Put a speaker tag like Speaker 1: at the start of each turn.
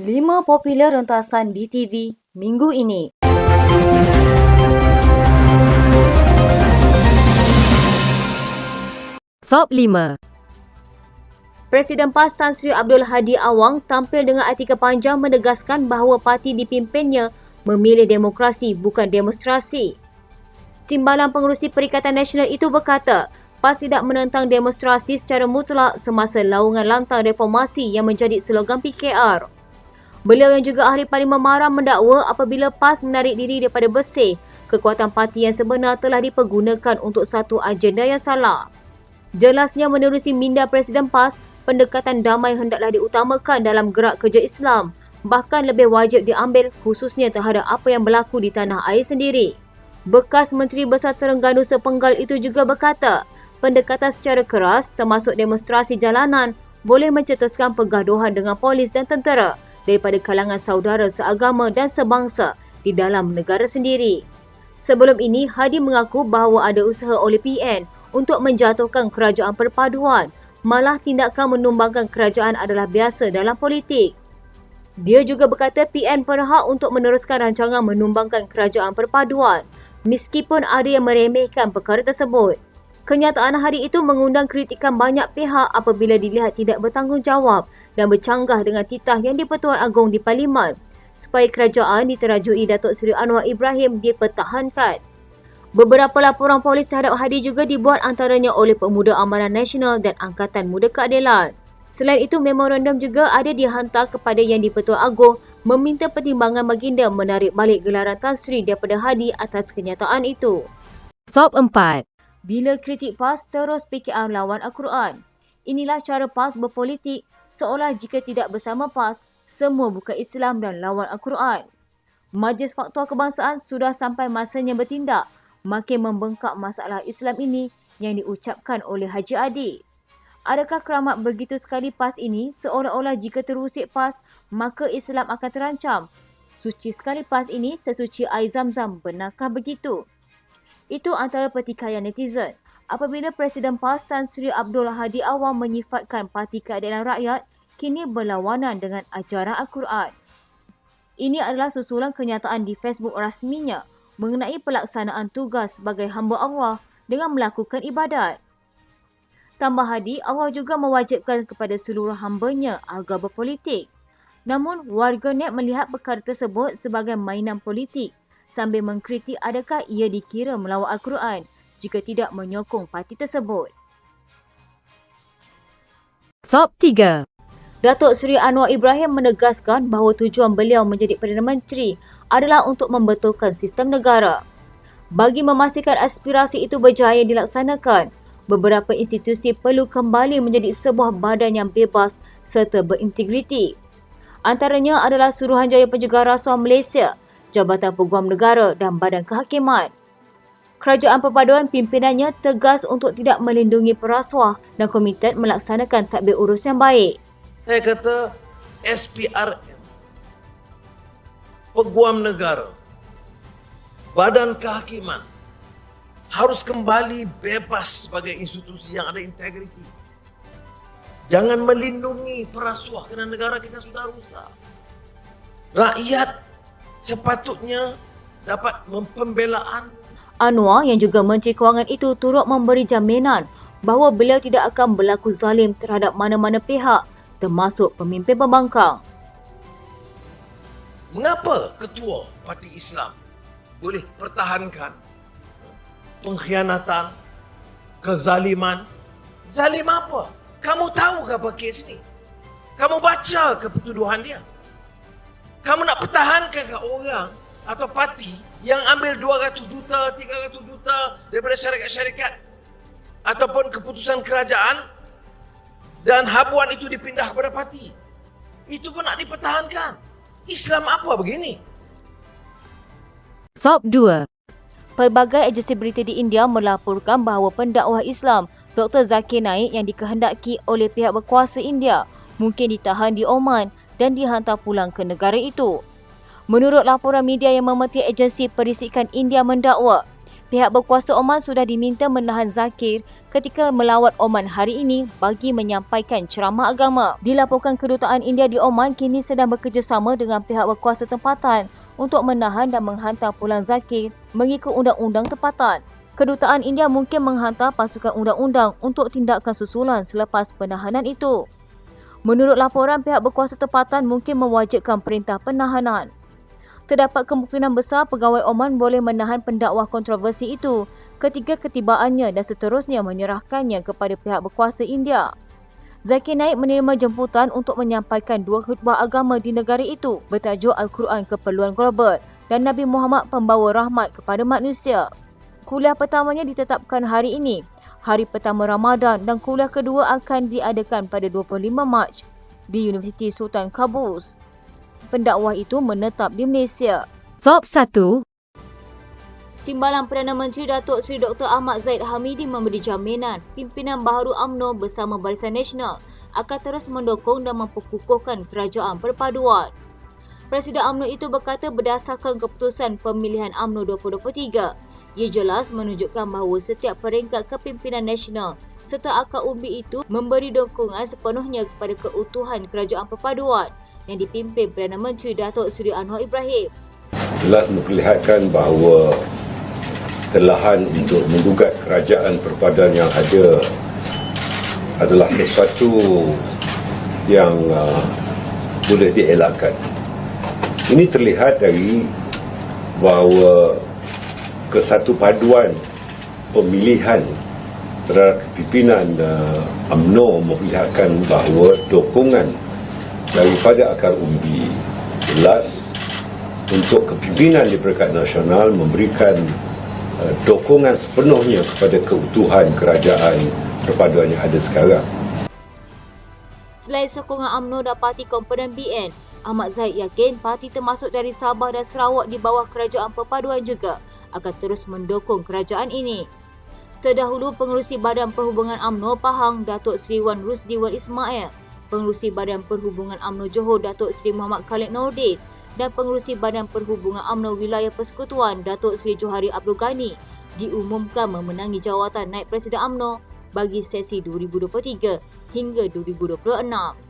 Speaker 1: 5 popular rentasan di TV minggu ini.
Speaker 2: Top 5.
Speaker 1: Presiden PAS Tan Sri Abdul Hadi Awang tampil dengan artikel panjang menegaskan bahawa parti dipimpinnya memilih demokrasi bukan demonstrasi. Timbalan Pengerusi Perikatan Nasional itu berkata, PAS tidak menentang demonstrasi secara mutlak semasa laungan lantang reformasi yang menjadi slogan PKR. Beliau yang juga ahli Parlimen Maram mendakwa apabila PAS menarik diri daripada bersih, kekuatan parti yang sebenar telah dipergunakan untuk satu agenda yang salah. Jelasnya menerusi minda Presiden PAS, pendekatan damai hendaklah diutamakan dalam gerak kerja Islam, bahkan lebih wajib diambil khususnya terhadap apa yang berlaku di tanah air sendiri. Bekas Menteri Besar Terengganu sepenggal itu juga berkata, pendekatan secara keras termasuk demonstrasi jalanan boleh mencetuskan pergaduhan dengan polis dan tentera daripada kalangan saudara seagama dan sebangsa di dalam negara sendiri. Sebelum ini, Hadi mengaku bahawa ada usaha oleh PN untuk menjatuhkan kerajaan perpaduan, malah tindakan menumbangkan kerajaan adalah biasa dalam politik. Dia juga berkata PN berhak untuk meneruskan rancangan menumbangkan kerajaan perpaduan, meskipun ada yang meremehkan perkara tersebut. Kenyataan Hadi itu mengundang kritikan banyak pihak apabila dilihat tidak bertanggungjawab dan bercanggah dengan titah yang di-Pertuan Agong di Parlimen supaya kerajaan diterajui Datuk Seri Anwar Ibrahim dipertahankan. Beberapa laporan polis terhadap Hadi juga dibuat antaranya oleh Pemuda Amaran Nasional dan Angkatan Muda Keadilan. Selain itu, memorandum juga ada dihantar kepada Yang di-Pertuan Agong meminta pertimbangan baginda menarik balik gelaran Tan Sri daripada Hadi atas kenyataan itu.
Speaker 2: Top 4.
Speaker 1: Bila kritik PAS terus PKR lawan Al-Quran. Inilah cara PAS berpolitik seolah jika tidak bersama PAS, semua bukan Islam dan lawan Al-Quran. Majlis Faktor Kebangsaan sudah sampai masanya bertindak, makin membengkak masalah Islam ini yang diucapkan oleh Haji Adi. Adakah keramat begitu sekali PAS ini seolah-olah jika terusik PAS, maka Islam akan terancam? Suci sekali PAS ini sesuci air Zam-Zam, benarkah begitu? Itu antara pertikaian netizen apabila Presiden PAS Tan Sri Abdul Hadi Awang menyifatkan Parti Keadilan Rakyat kini berlawanan dengan ajaran Al-Quran. Ini adalah susulan kenyataan di Facebook rasminya mengenai pelaksanaan tugas sebagai hamba Allah dengan melakukan ibadat. Tambah Hadi, Allah juga mewajibkan kepada seluruh hambanya agar berpolitik. Namun, warganet melihat perkara tersebut sebagai mainan politik sambil mengkritik adakah ia dikira melawan Al-Quran jika tidak menyokong parti tersebut.
Speaker 2: Top 3.
Speaker 1: Datuk Seri Anwar Ibrahim menegaskan bahawa tujuan beliau menjadi Perdana Menteri adalah untuk membetulkan sistem negara. Bagi memastikan aspirasi itu berjaya dilaksanakan, beberapa institusi perlu kembali menjadi sebuah badan yang bebas serta berintegriti. Antaranya adalah Suruhanjaya Pencegahan Rasuah Malaysia, Jabatan Peguam Negara dan Badan Kehakiman. Kerajaan Perpaduan pimpinannya tegas untuk tidak melindungi perasuah dan komited melaksanakan tadbir urus yang baik.
Speaker 3: Saya kata SPRM, Peguam Negara, Badan Kehakiman harus kembali bebas sebagai institusi yang ada integriti. Jangan melindungi perasuah kerana negara kita sudah rusak. Rakyat sepatutnya dapat pembelaan.
Speaker 1: Anwar yang juga Menteri Kewangan itu turut memberi jaminan bahawa beliau tidak akan berlaku zalim terhadap mana-mana pihak termasuk pemimpin pembangkang.
Speaker 3: Mengapa ketua Parti Islam boleh pertahankan pengkhianatan, kezaliman? Zalim apa? Kamu tahu ke apa kes ni? Kamu baca ke pertuduhan dia? Kamu nak pertahankan ke orang atau parti yang ambil 200 juta, 300 juta daripada syarikat-syarikat ataupun keputusan kerajaan dan habuan itu dipindah kepada parti? Itu pun nak dipertahankan. Islam apa begini?
Speaker 2: Top 2.
Speaker 1: Pelbagai agensi berita di India melaporkan bahawa pendakwah Islam Dr. Zakir Naik yang dikehendaki oleh pihak berkuasa India mungkin ditahan di Oman dan dihantar pulang ke negara itu. Menurut laporan media yang memetik agensi perisikan India mendakwa, Pihak berkuasa Oman sudah diminta menahan Zakir ketika melawat Oman hari ini bagi menyampaikan ceramah agama. Dilaporkan kedutaan India di Oman kini sedang bekerjasama dengan pihak berkuasa tempatan untuk menahan dan menghantar pulang Zakir mengikut undang-undang tempatan. Kedutaan India mungkin menghantar pasukan undang-undang untuk tindakan susulan selepas penahanan itu. Menurut laporan, pihak berkuasa tempatan mungkin mewajibkan perintah penahanan. Terdapat kemungkinan besar pegawai Oman boleh menahan pendakwa kontroversi itu ketika ketibaannya dan seterusnya menyerahkannya kepada pihak berkuasa India. Zakir Naik menerima jemputan untuk menyampaikan 2 khutbah agama di negara itu bertajuk Al-Quran Keperluan Global dan Nabi Muhammad Pembawa Rahmat kepada Manusia. Kuliah pertamanya ditetapkan hari ini, hari pertama Ramadan, dan kuliah kedua akan diadakan pada 25 Mac di Universiti Sultan Qaboos. Pendakwa itu menetap di Malaysia.
Speaker 2: Top 1.
Speaker 1: Timbalan Perdana Menteri Datuk Seri Dr. Ahmad Zahid Hamidi memberi jaminan pimpinan baharu UMNO bersama Barisan Nasional akan terus mendukung dan memperkukuhkan kerajaan perpaduan. Presiden UMNO itu berkata berdasarkan keputusan pemilihan UMNO 2023, ia jelas menunjukkan bahawa setiap peringkat kepimpinan nasional serta akar umbi itu memberi dukungan sepenuhnya kepada keutuhan kerajaan perpaduan yang dipimpin Perdana Menteri Datuk Seri Anwar Ibrahim.
Speaker 4: Jelas memperlihatkan bahawa kelahan untuk menggugat kerajaan perpaduan yang ada adalah sesuatu yang boleh dielakkan. Ini terlihat dari bahawa kesatupaduan pemilihan terhadap pimpinan UMNO memperlihatkan bahawa dokongan daripada akar umbi jelas untuk kepimpinan di peringkat nasional memberikan dokongan sepenuhnya kepada keutuhan kerajaan perpaduan yang ada sekarang.
Speaker 1: Selain sokongan UMNO dan Parti Komponen BN, Ahmad Zahid yakin parti termasuk dari Sabah dan Sarawak di bawah kerajaan perpaduan juga akan terus mendukung kerajaan ini. Terdahulu, Pengerusi Badan Perhubungan UMNO Pahang, Datuk Seri Wan Rusdi Wan Ismail, Pengerusi Badan Perhubungan UMNO Johor, Datuk Seri Muhammad Khalid Nordin, dan Pengerusi Badan Perhubungan UMNO Wilayah Persekutuan, Datuk Seri Johari Abdul Ghani, diumumkan memenangi jawatan naib Presiden UMNO bagi sesi 2023 hingga 2026.